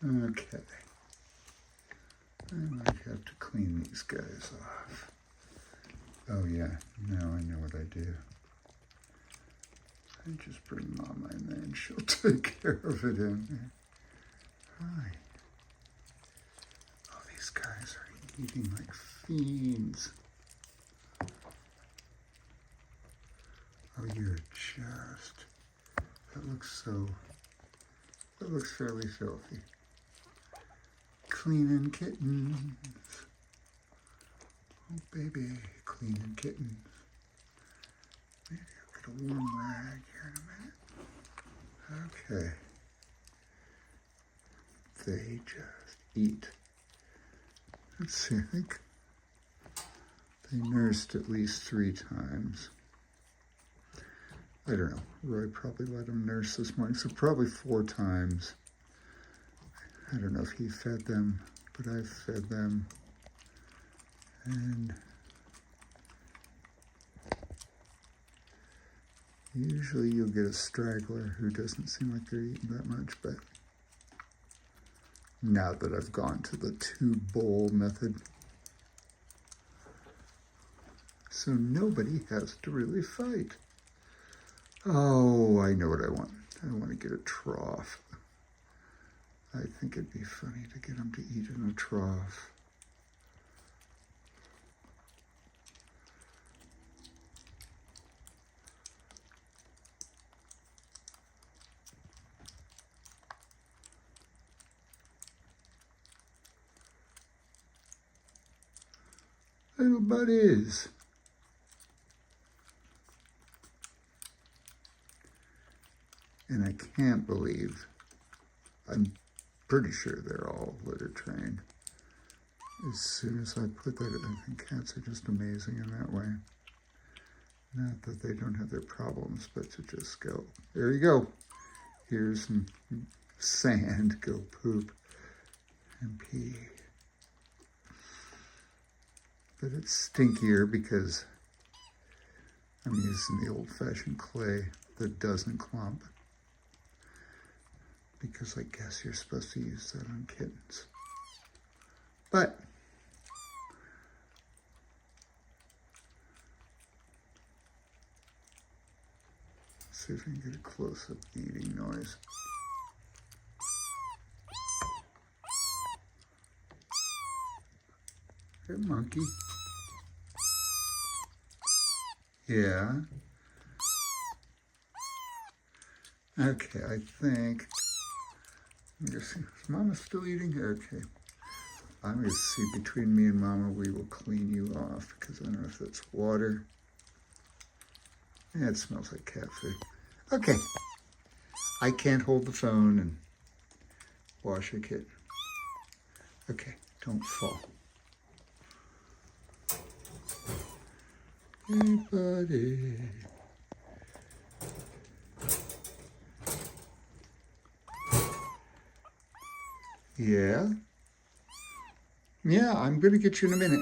Okay. I might have to clean these guys off. Oh yeah, now I know what I do. I just bring Mama in there and she'll take care of it in there. Hi. Oh, these guys are eating like fiends. Oh, you're just, that looks fairly filthy. Cleaning kittens. Oh, baby, cleaning kittens. Maybe I'll get a warm rag here in a minute. Okay. They just eat. Let's see, I think they nursed at least 3 times. I don't know. Roy probably let him nurse this morning, so probably 4 times. I don't know if he fed them, but I've fed them. And usually you'll get a straggler who doesn't seem like they're eating that much, but now that I've gone to the 2-bowl method, so nobody has to really fight. Oh, I know what I want. I want to get a trough. I think it'd be funny to get them to eat in a trough. Little buddies. And I can't believe, I'm pretty sure they're all litter trained. As soon as I put that, I think cats are just amazing in that way. Not that they don't have their problems, but to just go, there you go. Here's some sand, go poop and pee. But it's stinkier because I'm using the old-fashioned clay that doesn't clump. Because I guess you're supposed to use that on kittens. But let's see if we can get a close-up eating noise. Hey, monkey. Yeah. Okay, I think. Is Mama still eating? Okay. I'm going to see between me and Mama, we will clean you off because I don't know if that's water. Yeah, it smells like cat food. Okay. I can't hold the phone and wash a kitten. Okay, don't fall. Hey, buddy. Yeah? Yeah, I'm going to get you in a minute.